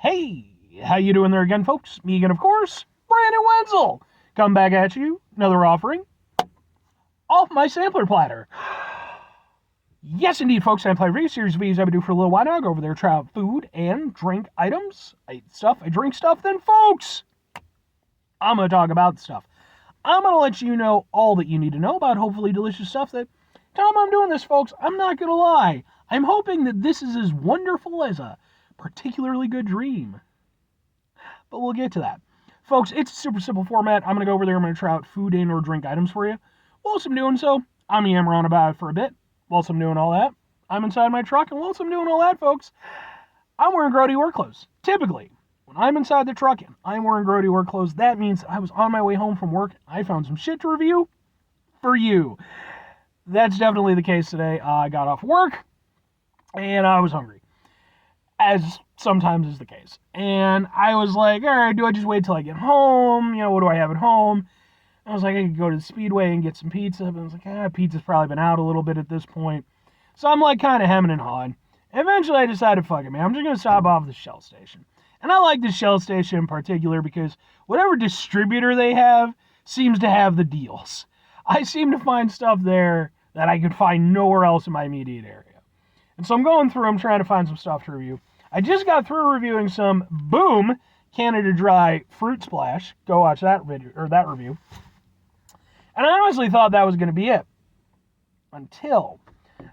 Hey, how you doing there again, folks? Me again, of course, Brandon Wenzel. Come back at you, another offering off my sampler platter. Yes, indeed, folks, I play series of videos I've been doing for a little while now. I go over there, try out food and drink items. I eat stuff, I drink stuff, then, folks, I'm going to talk about stuff. I'm going to let you know all that you need to know about hopefully delicious stuff that, time I'm doing this, folks, I'm not going to lie. I'm hoping that this is as wonderful as a particularly good dream. But we'll get to that. Folks, it's a super simple format. I'm going to go over there. I'm going to try out food and or drink items for you. Whilst I'm doing so, I'm yammering on about it for a bit. Whilst I'm doing all that, I'm inside my truck. And whilst I'm doing all that, folks, I'm wearing grody work clothes. Typically, when I'm inside the truck and I'm wearing grody work clothes, that means I was on my way home from work. I found some shit to review for you. That's definitely the case today. I got off work and I was hungry, as sometimes is the case. And I was like, all right, do I just wait till I get home? You know, what do I have at home? I was like, I could go to the Speedway and get some pizza. But I was like, pizza's probably been out a little bit at this point. So I'm like kind of hemming and hawing. Eventually I decided, fuck it, man, I'm just going to stop off at the Shell station. And I like the Shell station in particular because whatever distributor they have seems to have the deals. I seem to find stuff there that I could find nowhere else in my immediate area. And so I'm going through, I'm trying to find some stuff to review. I just got through reviewing some Boom Canada Dry Fruit Splash. Go watch that video or that review. And I honestly thought that was going to be it until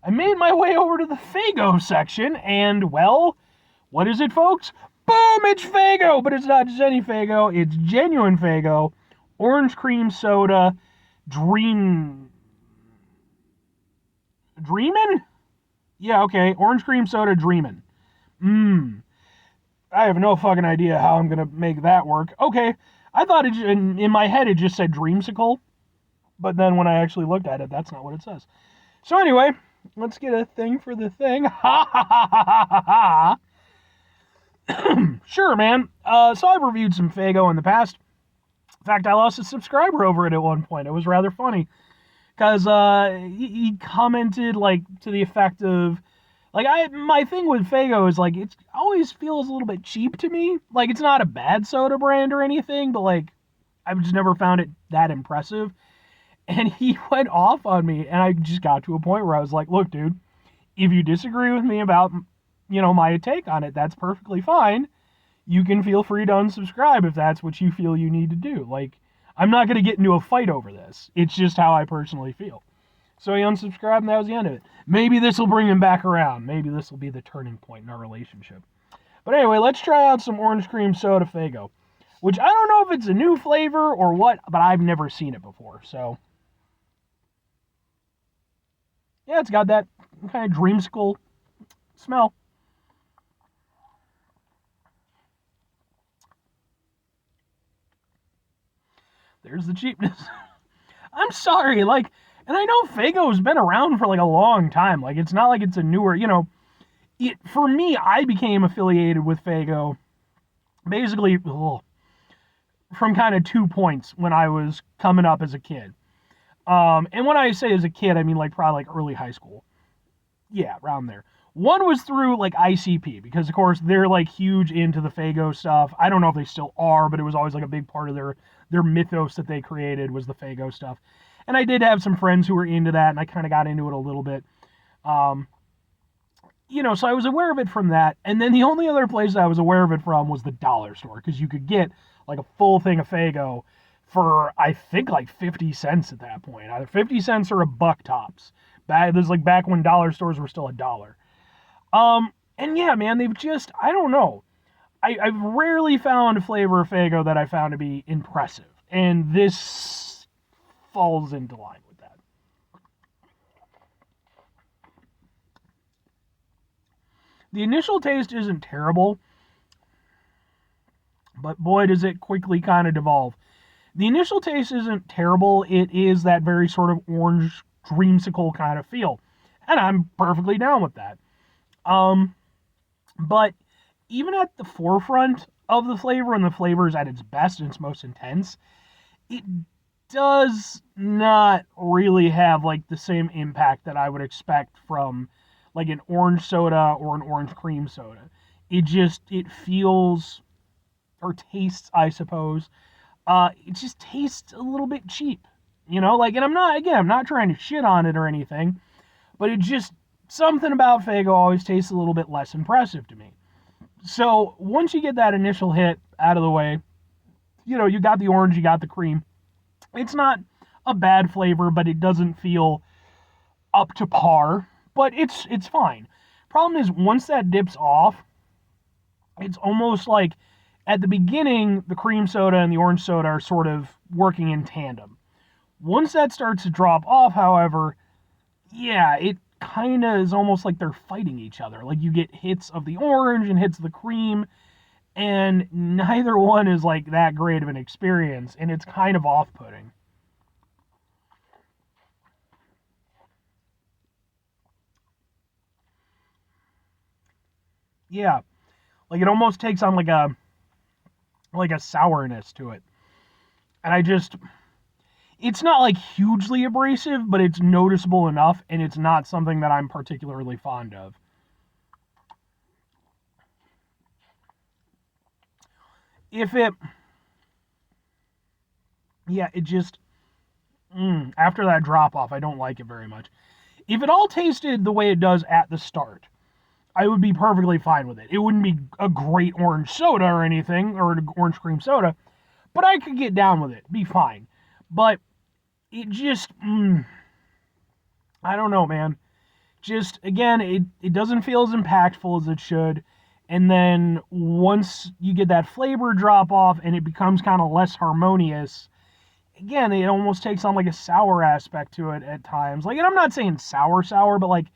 I made my way over to the Faygo section, and well, what is it, folks? Boom! It's Faygo, but it's not just any Faygo. It's genuine Faygo, orange cream soda, Dreamin? Yeah, okay, orange cream soda, Dreamin. I have no fucking idea how I'm gonna make that work. Okay, I thought it, in my head it just said Dreamsicle, but then when I actually looked at it, that's not what it says. So anyway, let's get a thing for the thing. Ha ha ha ha ha ha. Sure, man. So I've reviewed some Faygo in the past. In fact, I lost a subscriber over it at one point. It was rather funny because he commented like to the effect of, like, my thing with Faygo is, like, it always feels a little bit cheap to me. Like, it's not a bad soda brand or anything, but, like, I've just never found it that impressive. And he went off on me, and I just got to a point where I was like, look, dude, if you disagree with me about, you know, my take on it, that's perfectly fine. You can feel free to unsubscribe if that's what you feel you need to do. Like, I'm not going to get into a fight over this. It's just how I personally feel. So he unsubscribed, and that was the end of it. Maybe this will bring him back around. Maybe this will be the turning point in our relationship. But anyway, let's try out some orange cream soda Faygo, which I don't know if it's a new flavor or what, but I've never seen it before. So, yeah, it's got that kind of dreamsicle smell. There's the cheapness. I'm sorry, like, and I know Faygo's been around for, like, a long time. Like, it's not like it's a newer, you know. For me, I became affiliated with Faygo basically from kind of 2 points when I was coming up as a kid. And when I say as a kid, I mean, like, probably, like, early high school. Yeah, around there. One was through, like, ICP, because, of course, they're, like, huge into the Faygo stuff. I don't know if they still are, but it was always, like, a big part of their mythos that they created was the Faygo stuff. And I did have some friends who were into that, and I kind of got into it a little bit. You know, so I was aware of it from that. And then the only other place I was aware of it from was the dollar store, because you could get, like, a full thing of Faygo for, I think, like 50 cents at that point. Either 50 cents or $1 tops. This is, like, back when dollar stores were still $1. And yeah, man, they've just, I don't know. I've rarely found a flavor of Faygo that I found to be impressive. And this falls into line with that. The initial taste isn't terrible, but boy, does it quickly kind of devolve. The initial taste isn't terrible. It is that very sort of orange dreamsicle kind of feel. And I'm perfectly down with that. But even at the forefront of the flavor, and the flavor is at its best and its most intense, it does not really have, like, the same impact that I would expect from, like, an orange soda or an orange cream soda. it feels, or tastes, I suppose, it just tastes a little bit cheap. Like, and I'm not trying to shit on it or anything, but it just, something about Faygo always tastes a little bit less impressive to me. So once you get that initial hit out of the way, you got the orange, you got the cream. It's not a bad flavor, but it doesn't feel up to par. But it's fine. Problem is, once that dips off, it's almost like at the beginning, the cream soda and the orange soda are sort of working in tandem. Once that starts to drop off, however, yeah, it kind of is almost like they're fighting each other. Like, you get hits of the orange and hits of the cream, and neither one is like that great of an experience, and it's kind of off-putting. Yeah, like it almost takes on like a sourness to it. And it's not like hugely abrasive, but it's noticeable enough, and it's not something that I'm particularly fond of. If it, yeah, it just, after that drop off, I don't like it very much. If it all tasted the way it does at the start, I would be perfectly fine with it. It wouldn't be a great orange soda or anything, or an orange cream soda, but I could get down with it, be fine. But it just, I don't know, man. Just, again, it doesn't feel as impactful as it should. And then once you get that flavor drop off and it becomes kind of less harmonious, again, it almost takes on like a sour aspect to it at times. Like, and I'm not saying sour, but like,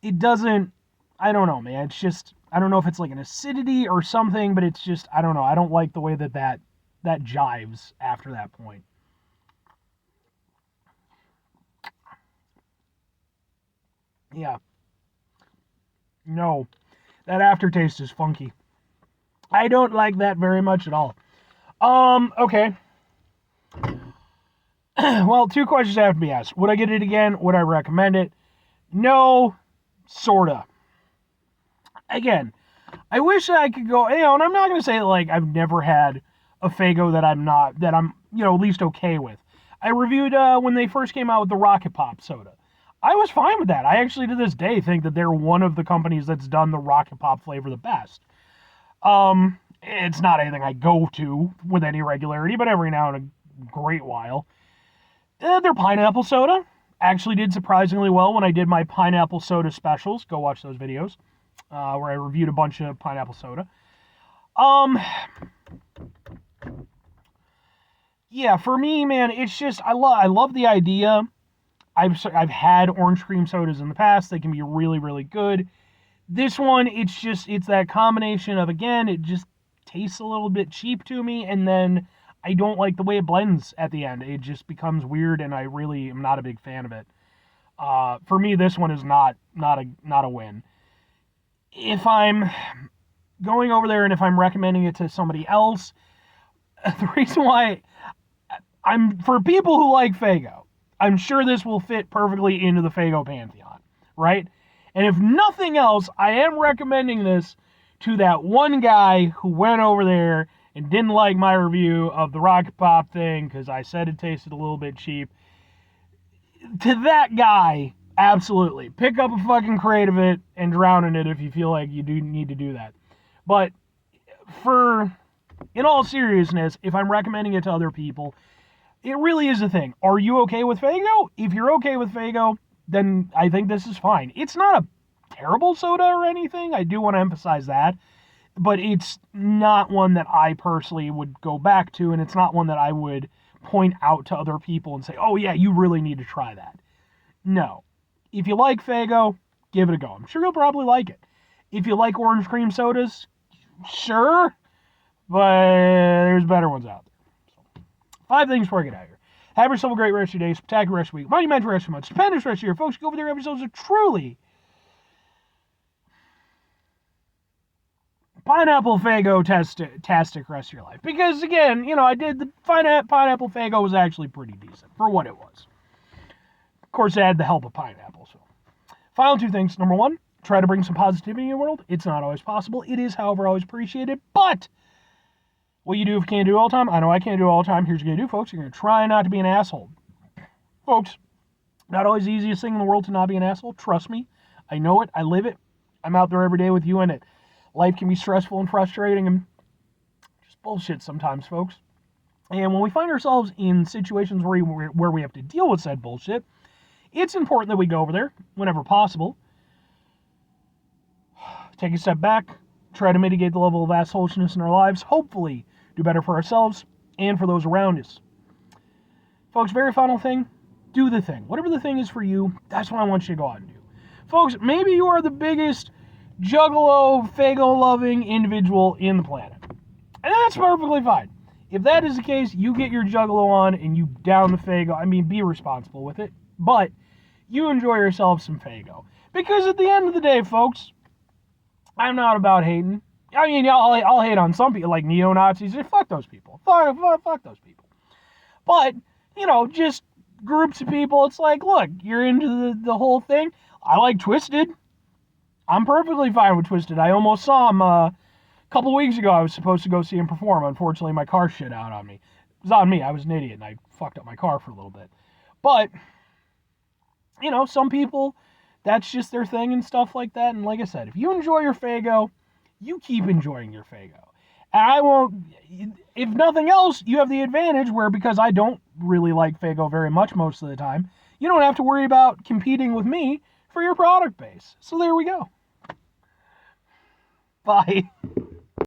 it doesn't, I don't know, man. It's just, I don't know if it's like an acidity or something, but it's just, I don't know. I don't like the way that jives after that point. Yeah. No. That aftertaste is funky. I don't like that very much at all. Okay. Well, two questions have to be asked. Would I get it again? Would I recommend it? No, sorta. Again, I wish I could go, and I'm not going to say like I've never had a Faygo that I'm at least okay with. I reviewed when they first came out with the Rocket Pop soda. I was fine with that. I actually, to this day, think that they're one of the companies that's done the Rocket Pop flavor the best. It's not anything I go to with any regularity, but every now and a great while. Their pineapple soda actually did surprisingly well when I did my pineapple soda specials. Go watch those videos where I reviewed a bunch of pineapple soda. Yeah, for me, man, it's just I love the idea. I've had orange cream sodas in the past. They can be really, really good. This one, it's that combination of, again, it just tastes a little bit cheap to me, and then I don't like the way it blends at the end. It just becomes weird, and I really am not a big fan of it. For me, this one is not a win. If I'm going over there and if I'm recommending it to somebody else, the reason why for people who like Faygo, I'm sure this will fit perfectly into the Faygo pantheon, right? And if nothing else, I am recommending this to that one guy who went over there and didn't like my review of the Rocket Pop thing because I said it tasted a little bit cheap. To that guy, absolutely. Pick up a fucking crate of it and drown in it if you feel like you do need to do that. But in all seriousness, if I'm recommending it to other people, it really is a thing. Are you okay with Faygo? If you're okay with Faygo, then I think this is fine. It's not a terrible soda or anything. I do want to emphasize that. But it's not one that I personally would go back to, and it's not one that I would point out to other people and say, oh yeah, you really need to try that. No. If you like Faygo, give it a go. I'm sure you'll probably like it. If you like orange cream sodas, sure, but there's better ones out there. So, 5 things before I get out of here. Have yourself a great rest of your day, spectacular rest of your week, monumental rest of your month, stupendous rest of your year. Folks, go over there, episodes of truly pineapple Faygo tastic rest of your life. Because, again, I did the pineapple Faygo was actually pretty decent for what it was. Of course, it had the help of pineapple. So, final 2 things. Number 1, try to bring some positivity in the world. It's not always possible. It is, however, always appreciated. But what you do if you can't do it all the time, I know I can't do it all the time. Here's what you're going to do, folks. You're going to try not to be an asshole. Folks, not always the easiest thing in the world to not be an asshole. Trust me. I know it. I live it. I'm out there every day with you in it. Life can be stressful and frustrating and just bullshit sometimes, folks. And when we find ourselves in situations where we have to deal with said bullshit, it's important that we go over there whenever possible. Take a step back, try to mitigate the level of assholishness in our lives, hopefully do better for ourselves and for those around us. Folks, very final thing, do the thing. Whatever the thing is for you, that's what I want you to go out and do. Folks, maybe you are the biggest juggalo, Faygo-loving individual in the planet. And that's perfectly fine. If that is the case, you get your juggalo on and you down the Faygo. I mean, be responsible with it. But you enjoy yourself some Faygo. Because at the end of the day, folks, I'm not about hating. I mean, I'll hate on some people, like neo-Nazis. Fuck those people. Fuck those people. But, just groups of people, it's like, look, you're into the whole thing. I like Twisted. I'm perfectly fine with Twisted. I almost saw him a couple weeks ago. I was supposed to go see him perform. Unfortunately, my car shit out on me. It was on me. I was an idiot, and I fucked up my car for a little bit. But, some people, that's just their thing and stuff like that. And like I said, if you enjoy your Faygo, you keep enjoying your Faygo. And I won't, if nothing else, you have the advantage where, because I don't really like Faygo very much most of the time, you don't have to worry about competing with me for your product base. So there we go. Bye.